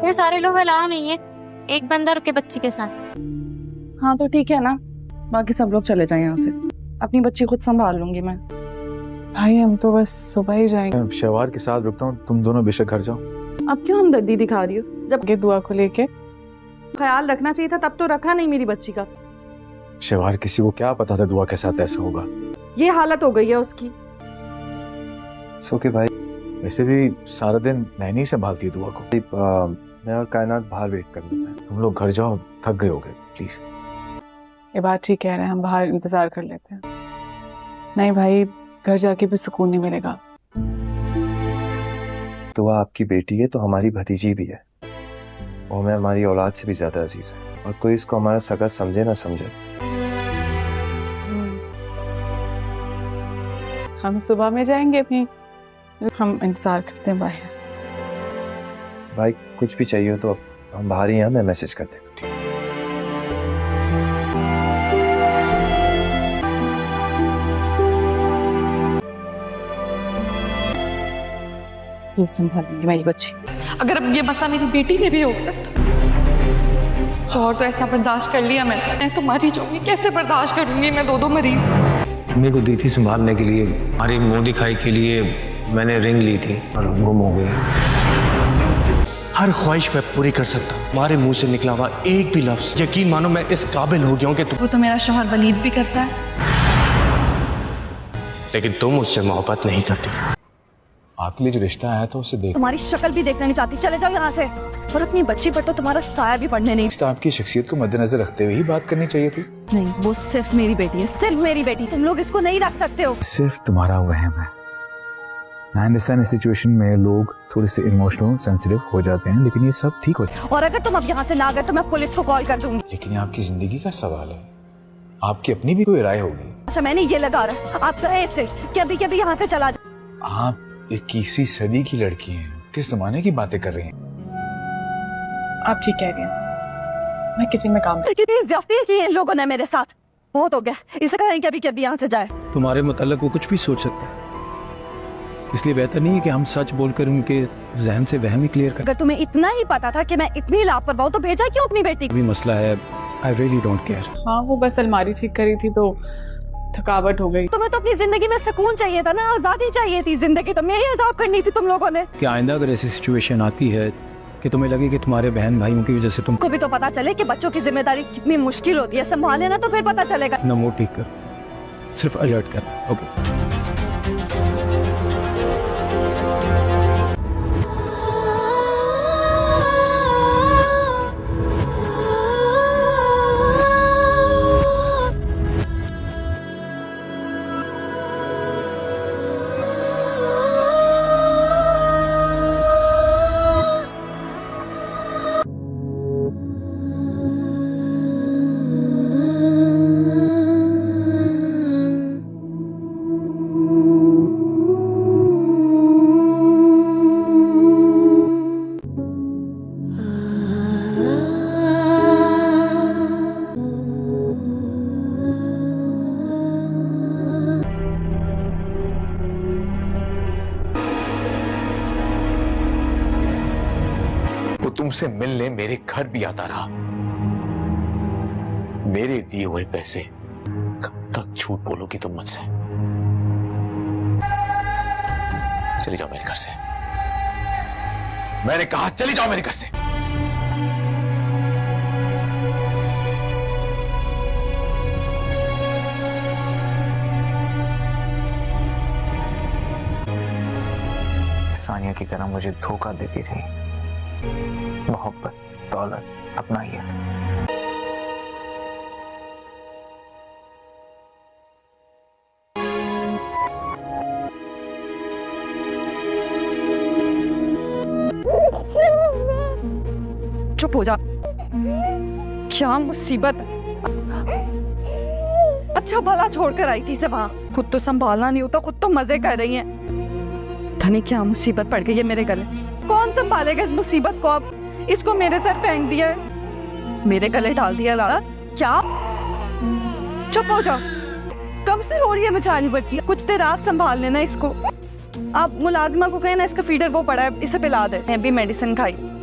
اتنے سارے لوگ الاؤ نہیں ہے, ایک بندہ رکے بچی کے ساتھ. ہاں تو ٹھیک ہے نا, باقی سب لوگ چلے جائیں یہاں سے, اپنی بچی خود سنبھال لوں گی میں. بھائی ہم تو بس صبح ہی جائیں گے. شہوار کے ساتھ رکتا ہوں, تم دونوں بے شک گھر جاؤ. اب کیوں ہمدردی دکھا رہی ہو؟ جب کہ دعا کو لے کے خیال رکھنا چاہیے تھا تب تو رکھا نہیں میری بچی کا. شہوار کسی کو کیا پتا تھا دعا کے ساتھ ایسا ہوگا. یہ حالت ہو گئی ہے اس کی. سوکے بھائی, ویسے بھی سارا دن میں نہیں سنبھالتی ہے دعا کو. میں اور کائنات باہر ویٹ کر لیتا ہے, تم لوگ گھر جاؤ, تھک گئے ہوگے پلیز. یہ بات ٹھیک کہہ رہے ہیں, ہم باہر انتظار کر لیتے ہیں. نہیں بھائی, گھر جا کے بھی سکون نہیں ملے گا. دعا آپ کی بیٹی ہے تو ہماری بھتیجی بھی ہے, وہ ہمیں ہماری اولاد سے بھی زیادہ عزیز ہے, اور کوئی اس کو ہمارا سگا سمجھے نہ سمجھے. ہم صبح میں جائیں گے اپنی, ہم انتظار کرتے ہیں باہر. بھائی کچھ بھی چاہیے ہو تو ہم باہر ہی ہیں, میں میسج کر دیں. یہ سنبھالیں گی میری بچی. اگر اب یہ مسئلہ میری بیٹی میں بھی ہو گیا تو شوہر تو ایسا برداشت کر لیا, میں تو مری جاؤں گی. کیسے برداشت کروں گی میں دو مریض. میرے کو دی تھی سنبھالنے کے لیے, ہماری منہ دکھائی کے لیے میں نے رنگ لی تھی اور گم ہو گئی. ہر خواہش میں پوری کر سکتا ہوں, ہمارے منہ سے نکلا ہوا ایک بھی لفظ یقین مانو میں اس قابل ہو گیا ہوں کہ وہ تو میرا شوہر ولید بھی کرتا ہے, لیکن تم اس سے محبت نہیں کرتی. آپ کے لیے جو رشتہ آیا تھا اسے دیکھ. تمہاری شکل بھی دیکھنا نہیں چاہتی, چلے جاؤ یہاں سے. اور اپنی بچی پر تو تمہارا سایہ بھی پڑنے نہیں. آپ کی شخصیت کو مد نظر رکھتے ہوئے ہی بات کرنی چاہیے تھی. نہیں, وہ صرف میری بیٹی ہے, صرف میری بیٹی. تم لوگ اس کو نہیں رکھ سکتے ہو. صرف تمہارا وہم ہے. میں انڈرسٹینڈ اس سچویشن میں لوگ تھوڑے سے ایموشنل سینسیٹیو ہو جاتے ہیں, لیکن یہ سب ٹھیک ہو جائے. اور اگر تم اب یہاں سے نہ گئے تو میں پولیس کو کال کر دوں گی. لیکن یہ آپ کی زندگی کا سوال ہے, آپ کی اپنی بھی کوئی رائے ہوگی. اچھا میں نے یہ لگا رہا, آپ کہے اس سے کہ ابھی کبھی یہاں سے چلا جائے. آپ 21ویں صدی کی لڑکی ہیں, کس زمانے کی باتیں کر رہی ہیں. آپ ٹھیک کہہ رہی ہیں, میں کچن میں کام. کتنی زیادتی کی ان لوگوں نے میرے ساتھ, بہت ہو گیا. اسے کہیں کہ ابھی کبھی یہاں سے جائے. تمہارے متعلق وہ کچھ بھی سوچ سکتا ہے, اس لیے بہتر نہیں ہے کہ ہم سچ بول کر ان کے ذہن سے وہم ہی کلیئر کریں. اگر تمہیں اتنا ہی پتا تھا کہ میں اتنی لاپرواہ ہوں تو بھیجا کیوں اپنی بیٹی کو؟ بھی مسئلہ ہے, I really don't care. ہاں وہ بس الماری ٹھیک کری تھی تو تھکاوٹ ہو گئی. تمہیں تو اپنی زندگی میں سکون چاہیے تھا نا, آزادی چاہیے تھی. زندگی تو میری عذاب کرنی تھی تم لوگوں نے. کہ آئندہ اگر ایسی سچویشن آتی ہے کہ تمہیں لگے کہ تمہارے بہن بھائیوں کی وجہ سے تم کو بھی تو پتا چلے کہ بچوں کی ذمہ داری کتنی مشکل ہوتی ہے سنبھالنے, نا تو پھر پتا چلے گا. نہ موڈ ٹھیک کر, صرف الرٹ کر. اوکے تم سے ملنے میرے گھر بھی آتا رہا. میرے دیے ہوئے پیسے کب تک جھوٹ بولو گی تم مجھ سے؟ چلی جاؤ میرے گھر سے. میں نے کہا چلی جاؤ میرے گھر سے. ثانیہ کی طرح مجھے دھوکہ دیتی رہی. محبت, دولت, اپنائیت. چپ ہو جا, کیا مصیبت. اچھا بھلا چھوڑ کر آئی تھی اسے وہاں, خود تو سنبھالنا نہیں ہوتا, خود تو مزے کر رہی ہیں. دھنی کیا مصیبت پڑ گئی ہے میرے گلے. کون سنبھالے گا اس مصیبت کو؟ اب اس کو میرے سر پھینک دیا ہے, میرے گلے ڈال دیا. لالا کیا, چپ ہو جاؤ. کب سے رو رہی ہے بیچاری بچی, کچھ دیر آپ سنبھال لینا اس کو. آپ ملازمہ کو کہیں نا اس کا فیڈر وہ پڑا ہے, اسے پلا دے. ابھی میڈیسن کھائی.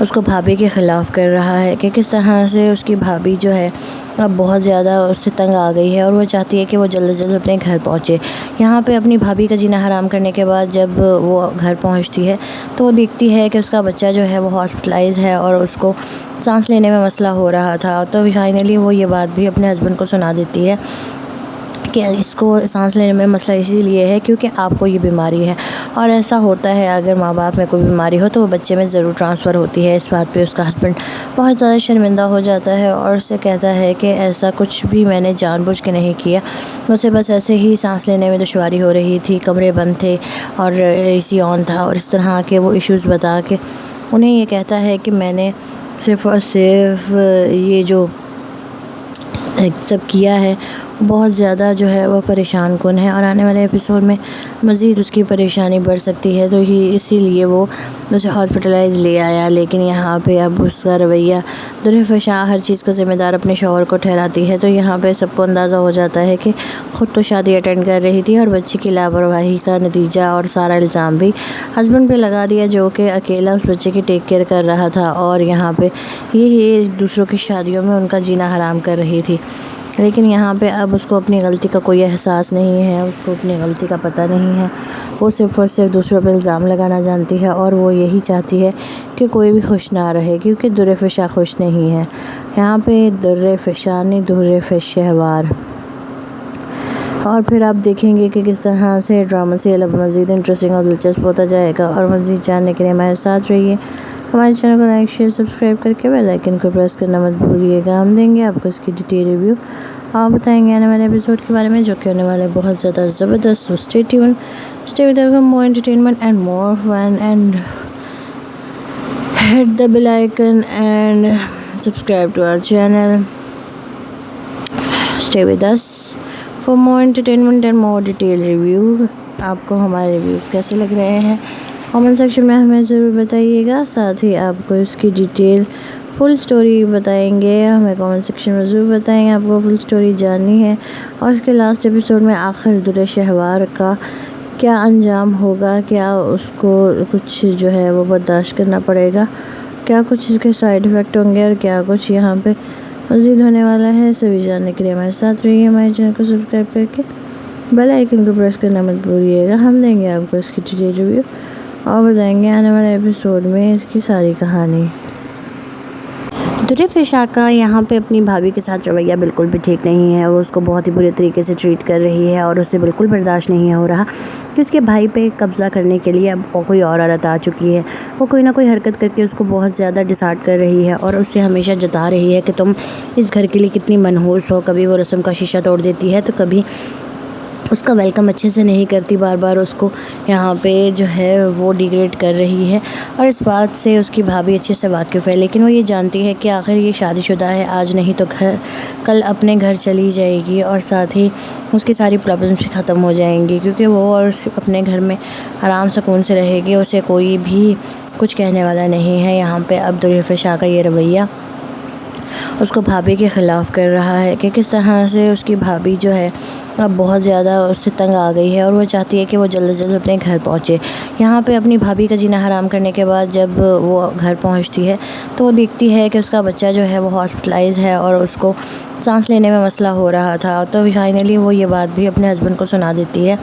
اس کو بھابھی کے خلاف کر رہا ہے کہ کس طرح سے اس کی بھابھی جو ہے اب بہت زیادہ اس سے تنگ آ گئی ہے اور وہ چاہتی ہے کہ وہ جلد از جلد اپنے گھر پہنچے۔ یہاں پہ اپنی بھابھی کا جینا حرام کرنے کے بعد جب وہ گھر پہنچتی ہے تو وہ دیکھتی ہے کہ اس کا بچہ جو ہے وہ ہاسپٹلائز ہے اور اس کو سانس لینے میں مسئلہ ہو رہا تھا، تو فائنلی وہ یہ بات بھی اپنے ہسبینڈ کو سنا دیتی ہے کہ اس کو سانس لینے میں مسئلہ اسی لیے ہے کیونکہ آپ کو یہ بیماری ہے، اور ایسا ہوتا ہے اگر ماں باپ میں کوئی بیماری ہو تو وہ بچے میں ضرور ٹرانسفر ہوتی ہے۔ اس بات پہ اس کا ہسبینڈ بہت زیادہ شرمندہ ہو جاتا ہے اور اسے کہتا ہے کہ ایسا کچھ بھی میں نے جان بوجھ کے نہیں کیا، مجھے بس ایسے ہی سانس لینے میں دشواری ہو رہی تھی، کمرے بند تھے اور اے سی آن تھا، اور اس طرح کے وہ ایشوز بتا کے انہیں یہ کہتا ہے کہ میں نے صرف اور صرف یہ جو سب کیا ہے بہت زیادہ جو ہے وہ پریشان کن ہے، اور آنے والے ایپیسوڈ میں مزید اس کی پریشانی بڑھ سکتی ہے، تو یہ اسی لیے وہ اسے ہاسپٹلائز لے آیا۔ لیکن یہاں پہ اب اس کا رویہ درفشاں ہر چیز کا ذمہ دار اپنے شوہر کو ٹھہراتی ہے، تو یہاں پہ سب کو اندازہ ہو جاتا ہے کہ خود تو شادی اٹینڈ کر رہی تھی اور بچے کی لاپرواہی کا نتیجہ اور سارا الزام بھی ہسبینڈ پہ لگا دیا، جو کہ اکیلا اس بچے کی ٹیک کیئر کر رہا تھا، اور یہاں پہ یہ دوسروں کی شادیوں میں ان کا جینا حرام کر رہی تھی۔ لیکن یہاں پہ اب اس کو اپنی غلطی کا کوئی احساس نہیں ہے، اس کو اپنی غلطی کا پتہ نہیں ہے، وہ صرف اور صرف دوسروں پہ الزام لگانا جانتی ہے، اور وہ یہی چاہتی ہے کہ کوئی بھی خوش نہ رہے، کیونکہ درفشاں خوش نہیں ہے۔ یہاں پہ درفشاں نہیں، درفشہوار۔ اور پھر آپ دیکھیں گے کہ کس طرح سے ڈرامہ سیریل اب مزید انٹرسٹنگ اور دلچسپ ہوتا جائے گا، اور مزید جاننے کے لیے ہمارے ساتھ رہیے۔ ہمارے چینل کو لائک شیئر سبسکرائب کر کے بیل آئیکن کو پریس کرنا مت بھولیے گا۔ ہم دیں گے آپ کو اس کی ڈیٹیل ریویو اور بتائیں گے آنے والے ایپیسوڈ کے بارے میں، جو کہ ہونے والے بہت زیادہ زبردست۔ Stay tune, stay with us for more entertainment and more fun, and hit the bell icon and subscribe to our channel. Stay with us for more entertainment and more detailed review. آپ کو ہمارے reviews کیسے لگ رہے ہیں comment section میں ہمیں ضرور بتائیے گا، ساتھ ہی آپ کو اس کی ڈیٹیل فل سٹوری بتائیں گے، ہمیں کامنٹ سیکشن میں ضرور بتائیں گے آپ کو فل سٹوری جاننی ہے، اور اس کے لاسٹ ایپیسوڈ میں آخر درشہوار کا کیا انجام ہوگا، کیا اس کو کچھ جو ہے وہ برداشت کرنا پڑے گا، کیا کچھ اس کے سائیڈ ایفیکٹ ہوں گے، اور کیا کچھ یہاں پہ مزید ہونے والا ہے، سبھی جاننے کے لیے ہمارے ساتھ رہیے۔ ہمارے چینل کو سبسکرائب کر کے بیل آئیکن کو پریس کرنا مت بھولیے گا۔ ہم دیں گے آپ کو اس کی ڈیٹیل ریویو اور بتائیں گے آنے والے ایپیسوڈ میں اس کی ساری کہانی۔ درفشاں کا یہاں پہ اپنی بھابھی کے ساتھ رویہ بالکل بھی ٹھیک نہیں ہے، وہ اس کو بہت ہی برے طریقے سے ٹریٹ کر رہی ہے، اور اسے بالکل برداشت نہیں ہو رہا کہ اس کے بھائی پہ قبضہ کرنے کے لیے اب کوئی اور عورت آ چکی ہے۔ وہ کوئی نہ کوئی حرکت کر کے اس کو بہت زیادہ ڈسارٹ کر رہی ہے، اور اسے ہمیشہ جتا رہی ہے کہ تم اس گھر کے لیے کتنی منحوس ہو، کبھی وہ رسم کا شیشہ توڑ دیتی ہے تو کبھی اس کا ویلکم اچھے سے نہیں کرتی، بار بار اس کو یہاں پہ جو ہے وہ ڈیگریڈ کر رہی ہے، اور اس بات سے اس کی بھابھی اچھے سے واقف ہے، لیکن وہ یہ جانتی ہے کہ آخر یہ شادی شدہ ہے، آج نہیں تو کل اپنے گھر چلی جائے گی، اور ساتھ ہی اس کی ساری پرابلمس بھی ختم ہو جائیں گی، کیونکہ وہ اور اپنے گھر میں آرام سکون سے رہے گی، اسے کوئی بھی کچھ کہنے والا نہیں ہے۔ یہاں پہ اب درفشاں کا یہ رویہ اس کو بھابھی کے خلاف کر رہا ہے کہ کس طرح سے اس کی بھابھی جو ہے اب بہت زیادہ اس سے تنگ آ گئی ہے، اور وہ چاہتی ہے کہ وہ جلد از جلد اپنے گھر پہنچے۔ یہاں پہ اپنی بھابھی کا جینا حرام کرنے کے بعد جب وہ گھر پہنچتی ہے تو وہ دیکھتی ہے کہ اس کا بچہ جو ہے وہ ہاسپٹلائز ہے اور اس کو سانس لینے میں مسئلہ ہو رہا تھا، تو فائنلی وہ یہ بات بھی اپنے ہسبینڈ کو سنا دیتی ہے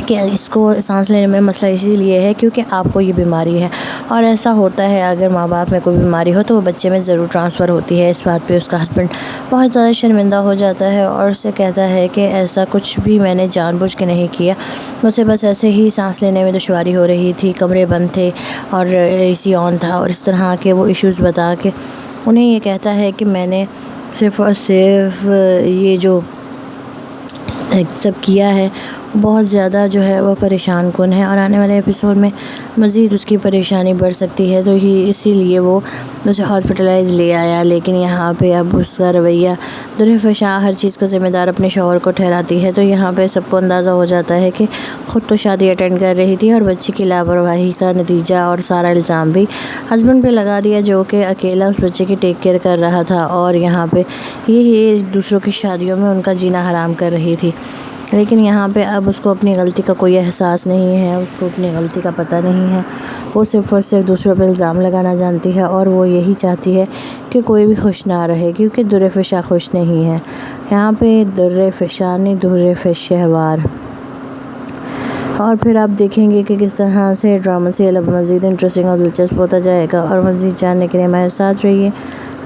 کہ اس کو سانس لینے میں مسئلہ اسی لیے ہے کیونکہ آپ کو یہ بیماری ہے، اور ایسا ہوتا ہے اگر ماں باپ میں کوئی بیماری ہو تو وہ بچے میں ضرور ٹرانسفر ہوتی ہے۔ اس بات پہ اس کا ہسبینڈ بہت زیادہ شرمندہ ہو جاتا ہے اور اسے کہتا ہے کہ ایسا کچھ بھی میں نے جان بوجھ کے نہیں کیا، مجھے بس ایسے ہی سانس لینے میں دشواری ہو رہی تھی، کمرے بند تھے اور اے سی آن تھا، اور اس طرح کے وہ ایشوز بتا کے انہیں یہ کہتا ہے کہ میں نے صرف اور صرف یہ جو سب کیا ہے بہت زیادہ جو ہے وہ پریشان کن ہے، اور آنے والے ایپیسوڈ میں مزید اس کی پریشانی بڑھ سکتی ہے، تو یہ اسی لیے وہ اسے ہاسپٹلائز لے آیا۔ لیکن یہاں پہ اب اس کا رویہ درفشاں ہر چیز کا ذمہ دار اپنے شوہر کو ٹھہراتی ہے، تو یہاں پہ سب کو اندازہ ہو جاتا ہے کہ خود تو شادی اٹینڈ کر رہی تھی اور بچے کی لاپرواہی کا نتیجہ اور سارا الزام بھی ہسبینڈ پہ لگا دیا، جو کہ اکیلا اس بچے کی ٹیک کیئر کر رہا تھا، اور یہاں پہ یہ دوسروں کی شادیوں میں ان کا جینا حرام کر رہی تھی۔ لیکن یہاں پہ اب اس کو اپنی غلطی کا کوئی احساس نہیں ہے، اس کو اپنی غلطی کا پتہ نہیں ہے، وہ صرف اور صرف دوسروں پہ الزام لگانا جانتی ہے اور وہ یہی چاہتی ہے کہ کوئی بھی خوش نہ رہے، کیونکہ در فشاں خوش نہیں ہے۔ یہاں پہ در فشانی در فش شہوار۔ اور پھر آپ دیکھیں گے کہ کس طرح سے ڈرامہ سیریل اب مزید انٹرسٹنگ اور دلچسپ ہوتا جائے گا، اور مزید جاننے کے لیے ہمارے ساتھ رہیے۔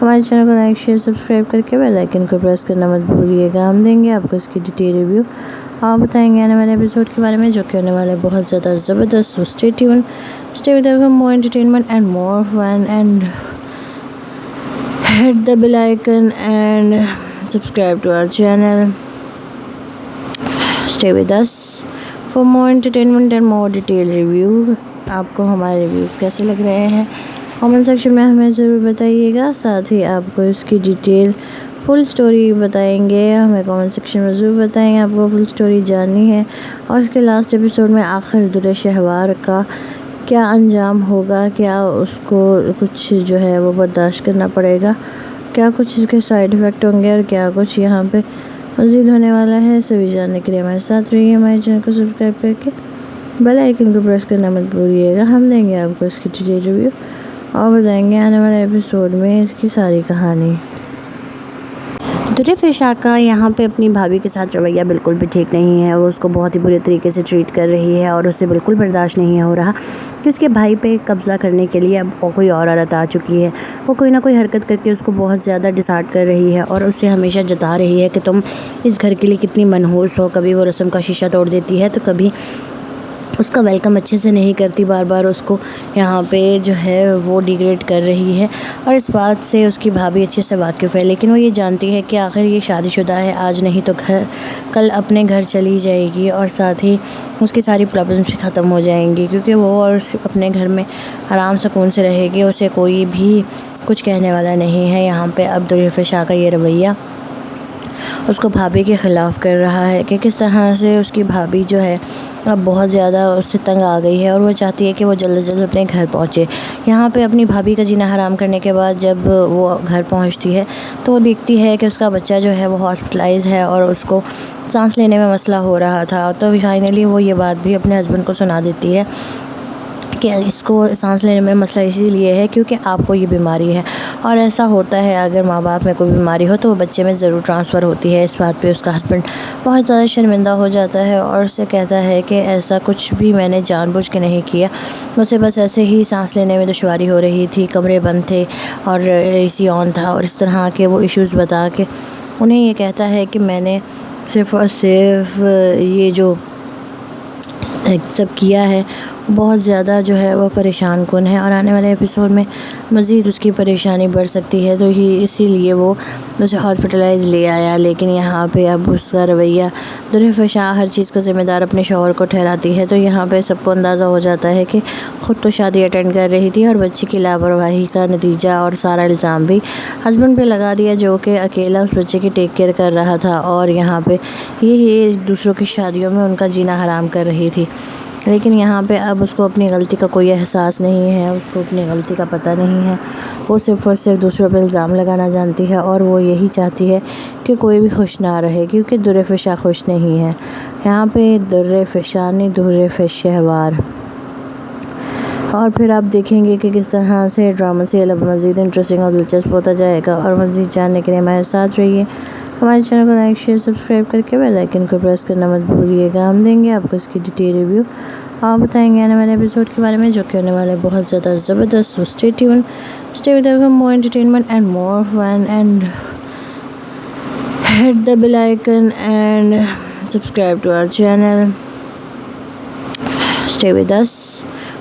ہمارے چینل کو لائک شیئر سبسکرائب کر کے بیل آئیکن کو پریس کرنا مت بھولیے گا۔ ہم دیں گے آپ کو اس کی ڈیٹیل ریویو اور بتائیں گے آنے والے ایپیسوڈ کے بارے میں، جو کہ ہونے والے بہت زیادہ زبردست۔ Stay tune, stay with us for more entertainment and more fun, and hit the bell icon and subscribe to our channel. Stay with us for more entertainment and more detailed review. آپ کو ہمارے reviews کیسے لگ رہے ہیں comment section میں ہمیں ضرور بتائیے گا، ساتھ ہی آپ کو اس کی ڈیٹیل فل سٹوری بتائیں گے، ہمیں کامنٹ سیکشن میں ضرور بتائیں گے آپ کو فل سٹوری جاننی ہے، اور اس کے لاسٹ ایپیسوڈ میں آخر در شہوار کا کیا انجام ہوگا، کیا اس کو کچھ جو ہے وہ برداشت کرنا پڑے گا، کیا کچھ اس کے سائیڈ ایفیکٹ ہوں گے، اور کیا کچھ یہاں پہ مزید ہونے والا ہے، سبھی جاننے کے لیے ہمارے ساتھ رہیے۔ ہمارے چینل کو سبسکرائب کر کے بیل آئیکن کو پریس کرنا مت بھولیے گا۔ ہم دیں گے آپ کو اس کی ڈیٹیل ریویو اور بتائیں گے آنے والے ایپیسوڈ میں اس کی ساری کہانی۔ در فشاں کا یہاں پہ اپنی بھابھی کے ساتھ رویہ بالکل بھی ٹھیک نہیں ہے، وہ اس کو بہت ہی برے طریقے سے ٹریٹ کر رہی ہے، اور اسے بالکل برداشت نہیں ہو رہا کہ اس کے بھائی پہ قبضہ کرنے کے لیے اب کوئی اور عورت آ چکی ہے۔ وہ کوئی نہ کوئی حرکت کر کے اس کو بہت زیادہ ڈسارٹ کر رہی ہے، اور اسے ہمیشہ جتا رہی ہے کہ تم اس گھر کے لیے کتنی منحوس ہو، کبھی وہ رسم کا شیشہ توڑ دیتی ہے تو کبھی اس کا ویلکم اچھے سے نہیں کرتی، بار بار اس کو یہاں پہ جو ہے وہ ڈیگریڈ کر رہی ہے، اور اس بات سے اس کی بھابھی اچھے سے واقف ہے، لیکن وہ یہ جانتی ہے کہ آخر یہ شادی شدہ ہے، آج نہیں تو کل اپنے گھر چلی جائے گی، اور ساتھ ہی اس کی ساری پرابلمس بھی ختم ہو جائیں گی، کیونکہ وہ اور اپنے گھر میں آرام سکون سے رہے گی، اسے کوئی بھی کچھ کہنے والا نہیں ہے۔ یہاں پہ اب در فشاں کا یہ رویہ اس کو بھابھی کے خلاف کر رہا ہے کہ کس طرح سے اس کی بھابھی جو ہے اب بہت زیادہ اس سے تنگ آ گئی ہے، اور وہ چاہتی ہے کہ وہ جلد از جلد اپنے گھر پہنچے۔ یہاں پہ اپنی بھابھی کا جینا حرام کرنے کے بعد جب وہ گھر پہنچتی ہے تو وہ دیکھتی ہے کہ اس کا بچہ جو ہے وہ ہاسپٹلائز ہے، اور اس کو سانس لینے میں مسئلہ ہو رہا تھا، تو فائنلی وہ یہ بات بھی اپنے ہسبینڈ کو سنا دیتی ہے کہ اس کو سانس لینے میں مسئلہ اسی لیے ہے کیونکہ آپ کو یہ بیماری ہے، اور ایسا ہوتا ہے اگر ماں باپ میں کوئی بیماری ہو تو وہ بچے میں ضرور ٹرانسفر ہوتی ہے۔ اس بات پہ اس کا ہسبینڈ بہت زیادہ شرمندہ ہو جاتا ہے، اور اسے کہتا ہے کہ ایسا کچھ بھی میں نے جان بوجھ کے نہیں کیا، مجھے بس ایسے ہی سانس لینے میں دشواری ہو رہی تھی، کمرے بند تھے اور اے سی آن تھا، اور اس طرح کے وہ ایشوز بتا کے انہیں یہ کہتا ہے کہ میں نے صرف اور صرف یہ جو سب کیا ہے بہت زیادہ جو ہے وہ پریشان کن ہے، اور آنے والے ایپیسوڈ میں مزید اس کی پریشانی بڑھ سکتی ہے، تو اسی لیے وہ اسے ہاسپٹلائز لے آیا۔ لیکن یہاں پہ اب اس کا رویہ در فشاں ہر چیز کا ذمہ دار اپنے شوہر کو ٹھہراتی ہے، تو یہاں پہ سب کو اندازہ ہو جاتا ہے کہ خود تو شادی اٹینڈ کر رہی تھی، اور بچے کی لاپرواہی کا نتیجہ اور سارا الزام بھی ہسبینڈ پہ لگا دیا، جو کہ اکیلا اس بچے کی ٹیک کیئر کر رہا تھا، اور یہاں پہ یہ دوسروں کی شادیوں میں ان کا جینا حرام کر رہی تھی۔ لیکن یہاں پہ اب اس کو اپنی غلطی کا کوئی احساس نہیں ہے، اس کو اپنی غلطی کا پتہ نہیں ہے، وہ صرف اور صرف دوسروں پہ الزام لگانا جانتی ہے، اور وہ یہی چاہتی ہے کہ کوئی بھی خوش نہ رہے، کیونکہ در فشاں خوش نہیں ہے۔ یہاں پہ در فشانی در فش شہوار۔ اور پھر آپ دیکھیں گے کہ کس طرح سے ڈرامہ سیریل اب مزید انٹرسٹنگ اور دلچسپ ہوتا جائے گا، اور مزید جاننے کے لیے ہمارے ساتھ رہیے۔ ہمارے چینل کو لائک شیئر سبسکرائب کر کے بیل آئیکن کو پریس کرنا مت بھولیے گا۔ ہم دیں گے آپ کو اس کی ڈیٹیل ریویو اور بتائیں گے آنے والے ایپیسوڈ کے بارے میں، جو کہ ہونے والے بہت زیادہ زبردست۔ Stay tune, stay with us for more entertainment and more fun, and hit the bell icon and subscribe to our channel. Stay with us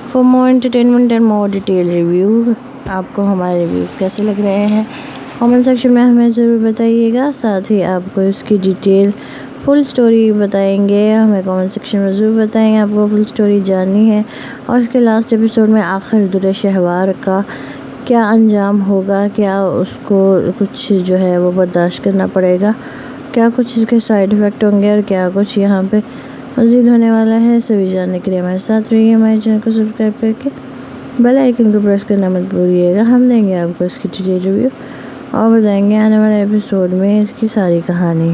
for more entertainment and more detailed review. آپ کو ہمارے reviews کیسے لگ رہے ہیں comment section میں ہمیں ضرور بتائیے گا، ساتھ ہی آپ کو اس کی ڈیٹیل فل سٹوری بتائیں گے، ہمیں کامنٹ سیکشن میں ضرور بتائیں گے آپ کو فل سٹوری جاننی ہے، اور اس کے لاسٹ ایپیسوڈ میں آخر در شہوار کا کیا انجام ہوگا، کیا اس کو کچھ جو ہے وہ برداشت کرنا پڑے گا، کیا کچھ اس کے سائیڈ ایفیکٹ ہوں گے، اور کیا کچھ یہاں پہ مزید ہونے والا ہے، سبھی جاننے کے لیے ہمارے ساتھ رہیے۔ ہمارے چینل کو سبسکرائب کر کے بیل آئیکن کو پریس کرنا مت بھولیے گا۔ ہم دیں گے آپ کو اس کی ڈیٹیل ریویو اور بتائیں گے آنے والے ایپیسوڈ میں اس کی ساری کہانی۔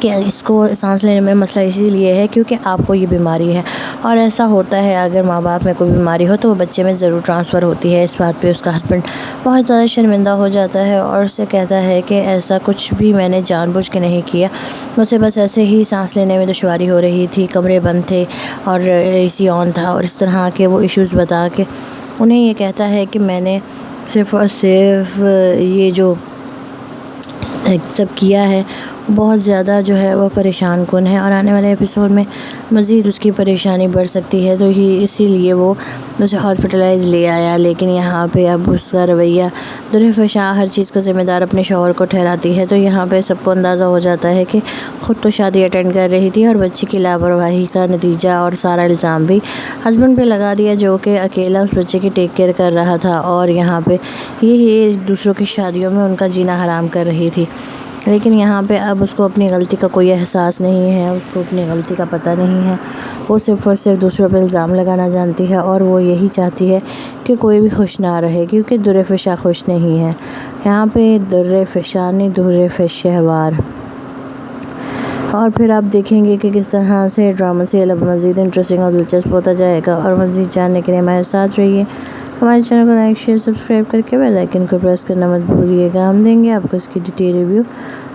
کہ اس کو سانس لینے میں مسئلہ اسی لیے ہے کیونکہ آپ کو یہ بیماری ہے، اور ایسا ہوتا ہے اگر ماں باپ میں کوئی بیماری ہو تو وہ بچے میں ضرور ٹرانسفر ہوتی ہے۔ اس بات پہ اس کا ہسبینڈ بہت زیادہ شرمندہ ہو جاتا ہے اور اسے کہتا ہے کہ ایسا کچھ بھی میں نے جان بوجھ کے نہیں کیا، مجھے بس ایسے ہی سانس لینے میں دشواری ہو رہی تھی، کمرے بند تھے اور اے سی آن تھا، اور اس طرح کے وہ ایشوز بتا کے انہیں یہ کہتا ہے کہ میں نے صرف اور صرف یہ جو سب کیا ہے بہت زیادہ جو ہے وہ پریشان کن ہے، اور آنے والے ایپیسوڈ میں مزید اس کی پریشانی بڑھ سکتی ہے، تو ہی اسی لیے وہ اسے ہاسپٹلائز لے آیا۔ لیکن یہاں پہ اب اس کا رویہ درفشاں ہر چیز کا ذمہ دار اپنے شوہر کو ٹھہراتی ہے، تو یہاں پہ سب کو اندازہ ہو جاتا ہے کہ خود تو شادی اٹینڈ کر رہی تھی اور بچے کی لاپرواہی کا نتیجہ اور سارا الزام بھی ہسبینڈ پہ لگا دیا، جو کہ اکیلا اس بچے کی ٹیک کیئر کر رہا تھا، اور یہاں پہ یہ دوسروں کی شادیوں میں ان کا جینا حرام کر رہی تھی۔ لیکن یہاں پہ اب اس کو اپنی غلطی کا کوئی احساس نہیں ہے، اس کو اپنی غلطی کا پتہ نہیں ہے، وہ صرف اور صرف دوسروں پہ الزام لگانا جانتی ہے، اور وہ یہی چاہتی ہے کہ کوئی بھی خوش نہ رہے کیونکہ درفشاں خوش نہیں ہے۔ یہاں پہ درفشانی درفش شہوار، اور پھر آپ دیکھیں گے کہ کس طرح سے ڈرامہ سیریل اب مزید انٹرسٹنگ اور دلچسپ ہوتا جائے گا، اور مزید جاننے کے لیے ہمارے ساتھ رہیے۔ ہمارے چینل کو لائک شیئر سبسکرائب کر کے بیل آئیکن کو پریس کرنا مت بھولیے گا۔ ہم دیں گے آپ کو اس کی ڈیٹیل ریویو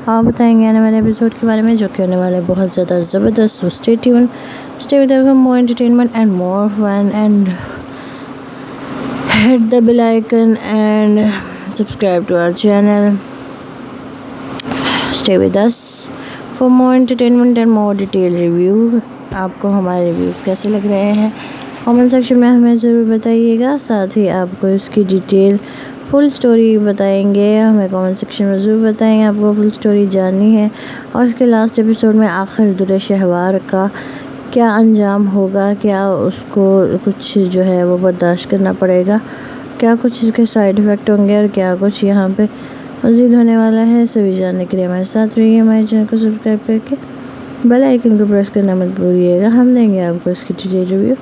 اور بتائیں گے آنے والے ایپیسوڈ کے بارے میں جو کہ ہونے والے بہت زیادہ زبردست۔ Stay tune, stay with us for more entertainment and more fun, and hit the bell icon and subscribe to our channel. Stay with us for more entertainment and more detailed review. آپ کو ہمارے reviews کیسے لگ رہے ہیں comment section میں ہمیں ضرور بتائیے گا، ساتھ ہی آپ کو اس کی ڈیٹیل فل سٹوری بتائیں گے، ہمیں کامنٹ سیکشن میں ضرور بتائیں گے آپ کو فل سٹوری جاننی ہے، اور اس کے لاسٹ ایپیسوڈ میں آخر در شہوار کا کیا انجام ہوگا، کیا اس کو کچھ جو ہے وہ برداشت کرنا پڑے گا، کیا کچھ اس کے سائیڈ ایفیکٹ ہوں گے، اور کیا کچھ یہاں پہ مزید ہونے والا ہے، سبھی جاننے کے لیے ہمارے ساتھ رہیے۔ ہمارے چینل کو سبسکرائب کر کے بیل آئیکن کو پریس کرنا مت بھولیے گا۔ ہم دیں گے آپ کو اس کی ڈیٹیل ریویو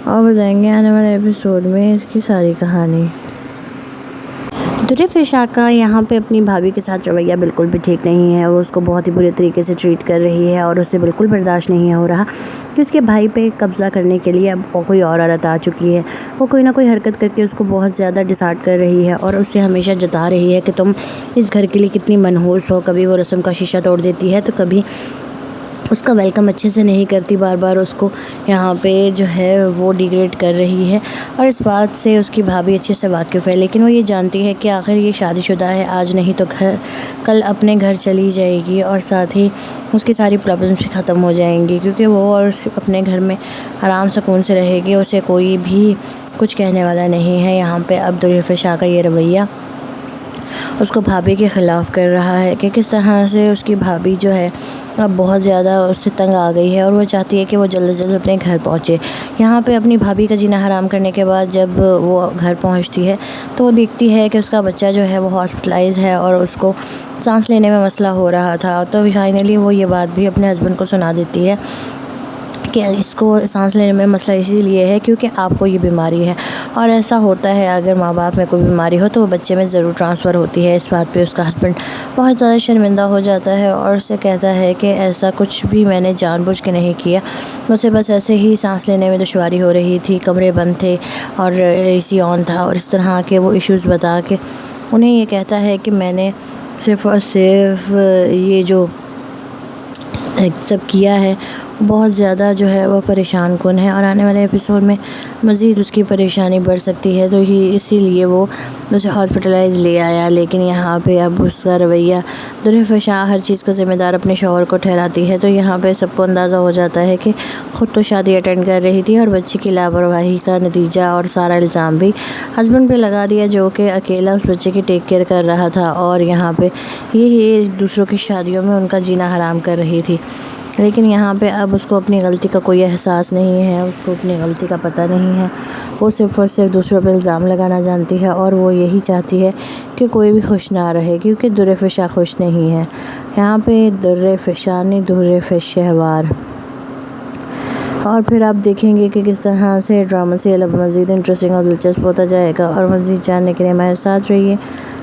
اور بتائیں گے آنے والے ایپیسوڈ میں اس کی ساری کہانی۔ درفشاں کا یہاں پہ اپنی بھابھی کے ساتھ رویہ بالکل بھی ٹھیک نہیں ہے، وہ اس کو بہت ہی برے طریقے سے ٹریٹ کر رہی ہے، اور اسے بالکل برداشت نہیں ہو رہا کہ اس کے بھائی پہ قبضہ کرنے کے لیے اب کوئی اور عورت آ چکی ہے۔ وہ کوئی نہ کوئی حرکت کر کے اس کو بہت زیادہ ڈسارٹ کر رہی ہے، اور اسے ہمیشہ جتا رہی ہے کہ تم اس گھر کے لیے کتنی منحوس ہو، کبھی وہ رسم کا شیشہ توڑ دیتی ہے تو کبھی اس کا ویلکم اچھے سے نہیں کرتی، بار بار اس کو یہاں پہ جو ہے وہ ڈیگریڈ کر رہی ہے، اور اس بات سے اس کی بھابھی اچھے سے واقف ہے، لیکن وہ یہ جانتی ہے کہ آخر یہ شادی شدہ ہے، آج نہیں تو کل اپنے گھر چلی جائے گی، اور ساتھ ہی اس کی ساری پرابلمس بھی ختم ہو جائیں گی، کیونکہ وہ اور اپنے گھر میں آرام سکون سے رہے گی، اسے کوئی بھی کچھ کہنے والا نہیں ہے۔ یہاں پہ اب درفشاں کا یہ رویہ اس کو بھابھی کے خلاف کر رہا ہے کہ کس طرح سے اس کی بھابھی جو ہے اب بہت زیادہ اس سے تنگ آ گئی ہے، اور وہ چاہتی ہے کہ وہ جلد از جلد اپنے گھر پہنچے۔ یہاں پہ اپنی بھابھی کا جینا حرام کرنے کے بعد جب وہ گھر پہنچتی ہے تو وہ دیکھتی ہے کہ اس کا بچہ جو ہے وہ ہاسپٹلائز ہے، اور اس کو سانس لینے میں مسئلہ ہو رہا تھا، تو فائنلی وہ یہ بات بھی اپنے ہسبینڈ کو سنا دیتی ہے کہ اس کو سانس لینے میں مسئلہ اسی لیے ہے کیونکہ آپ کو یہ بیماری ہے، اور ایسا ہوتا ہے اگر ماں باپ میں کوئی بیماری ہو تو وہ بچے میں ضرور ٹرانسفر ہوتی ہے۔ اس بات پہ اس کا ہسبینڈ بہت زیادہ شرمندہ ہو جاتا ہے اور اسے کہتا ہے کہ ایسا کچھ بھی میں نے جان بوجھ کے نہیں کیا، مجھے بس ایسے ہی سانس لینے میں دشواری ہو رہی تھی، کمرے بند تھے اور اے سی آن تھا، اور اس طرح کے وہ ایشوز بتا کے انہیں یہ کہتا ہے کہ میں نے صرف اور صرف یہ جو سب کیا ہے بہت زیادہ جو ہے وہ پریشان کن ہے، اور آنے والے ایپیسوڈ میں مزید اس کی پریشانی بڑھ سکتی ہے، تو ہی اسی لیے وہ اسے ہاسپٹلائز لے آیا۔ لیکن یہاں پہ اب اس کا رویہ درفشاں ہر چیز کا ذمہ دار اپنے شوہر کو ٹھہراتی ہے، تو یہاں پہ سب کو اندازہ ہو جاتا ہے کہ خود تو شادی اٹینڈ کر رہی تھی، اور بچے کی لاپرواہی کا نتیجہ اور سارا الزام بھی ہسبینڈ پہ لگا دیا، جو کہ اکیلا اس بچے کی ٹیک کیئر کر رہا تھا، اور یہاں پہ یہ دوسروں کی شادیوں میں ان کا جینا حرام کر رہی تھی۔ لیکن یہاں پہ اب اس کو اپنی غلطی کا کوئی احساس نہیں ہے، اس کو اپنی غلطی کا پتہ نہیں ہے، وہ صرف اور صرف دوسروں پہ الزام لگانا جانتی ہے، اور وہ یہی چاہتی ہے کہ کوئی بھی خوش نہ رہے کیونکہ درفشاں خوش نہیں ہے۔ یہاں پہ درفشانی درفش شہوار، اور پھر آپ دیکھیں گے کہ کس طرح سے ڈرامہ سیریل اب مزید انٹرسٹنگ اور دلچسپ ہوتا جائے گا، اور مزید جاننے کے لیے ہمارے ساتھ رہیے۔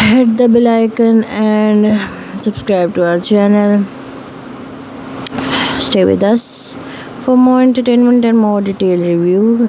hit the bell icon and subscribe to our channel. Stay with us for more entertainment and more detailed review.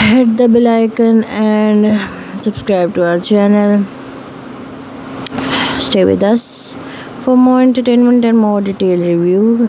hit the bell icon and subscribe to our channel. Stay with us for more entertainment and more detailed review.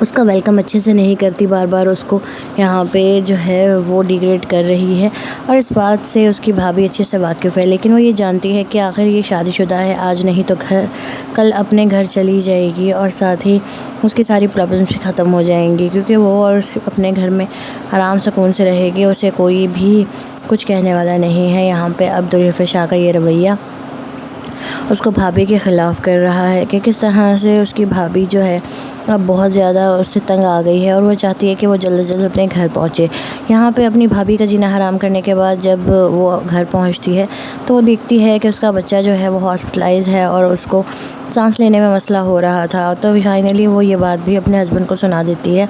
اس کا welcome اچھے سے نہیں کرتی، بار بار اس کو یہاں پہ جو ہے وہ ڈیگریڈ کر رہی ہے، اور اس بات سے اس کی بھابھی اچھے سے واقف ہے، لیکن وہ یہ جانتی ہے کہ آخر یہ شادی شدہ ہے، آج نہیں تو کل اپنے گھر چلی جائے گی، اور ساتھ ہی اس کی ساری پرابلمس بھی ختم ہو جائیں گی، کیونکہ وہ اور اپنے گھر میں آرام سکون سے رہے گی، اسے کوئی بھی کچھ کہنے والا نہیں ہے۔ یہاں پہ عبدالرفیع شاہ کا یہ رویہ اس کو بھابھی کے خلاف کر رہا ہے کہ کس طرح سے اس کی بھابھی جو ہے اب بہت زیادہ اس سے تنگ آ گئی ہے، اور وہ چاہتی ہے کہ وہ جلد از جلد اپنے گھر پہنچے۔ یہاں پہ اپنی بھابھی کا جینا حرام کرنے کے بعد جب وہ گھر پہنچتی ہے تو وہ دیکھتی ہے کہ اس کا بچہ جو ہے وہ ہاسپٹلائز ہے، اور اس کو سانس لینے میں مسئلہ ہو رہا تھا، تو فائنلی وہ یہ بات بھی اپنے ہسبینڈ کو سنا دیتی ہے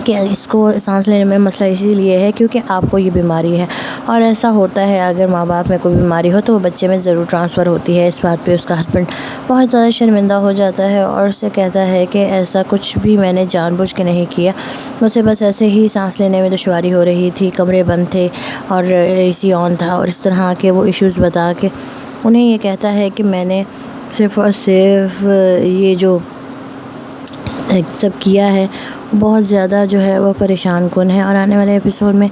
کہ اس کو سانس لینے میں مسئلہ اسی لیے ہے کیونکہ آپ کو یہ بیماری ہے، اور ایسا ہوتا ہے اگر ماں باپ میں کوئی بیماری ہو تو وہ بچے میں ضرور ٹرانسفر ہوتی ہے۔ اس بات پہ اس کا ہسبینڈ بہت زیادہ شرمندہ ہو جاتا ہے اور اس سے کہتا ہے کہ ایسا کچھ بھی میں نے جان بوجھ کے نہیں کیا، مجھے بس ایسے ہی سانس لینے میں دشواری ہو رہی تھی، کمرے بند تھے اور اے سی آن تھا، اور اس طرح کے وہ ایشوز بتا کے انہیں یہ کہتا ہے کہ میں نے صرف اور صرف یہ جو سب کیا ہے بہت زیادہ جو ہے وہ پریشان کن ہے، اور آنے والے ایپیسوڈ میں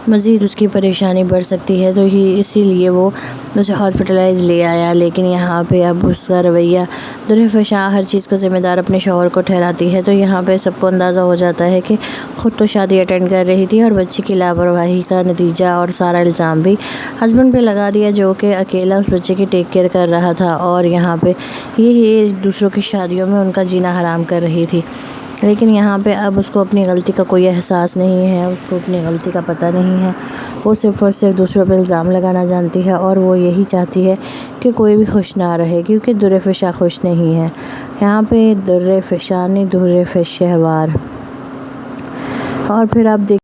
مزید اس کی پریشانی بڑھ سکتی ہے، تو اسی لیے وہ اسے ہاسپٹلائز لے آیا۔ لیکن یہاں پہ اب اس کا رویہ عبدالرفیع شاہ ہر چیز کا ذمہ دار اپنے شوہر کو ٹھہراتی ہے، تو یہاں پہ سب کو اندازہ ہو جاتا ہے کہ خود تو شادی اٹینڈ کر رہی تھی اور بچے کی لاپرواہی کا نتیجہ اور سارا الزام بھی ہسبینڈ پہ لگا دیا، جو کہ اکیلا اس بچے کی ٹیک کیئر کر رہا تھا، اور یہاں پہ یہ دوسروں کی شادیوں میں ان کا جینا حرام کر رہی تھی۔ لیکن یہاں پہ اب اس کو اپنی غلطی کا کوئی احساس نہیں ہے، اس کو اپنی غلطی کا پتہ نہیں ہے، وہ صرف اور صرف دوسروں پہ الزام لگانا جانتی ہے، اور وہ یہی چاہتی ہے کہ کوئی بھی خوش نہ رہے، کیونکہ عبدالرفیع شاہ خوش نہیں ہے۔ یہاں پہ عبدالرفیع شاہ نہیں، عبدالرفیع شہوار، اور پھر آپ دیکھ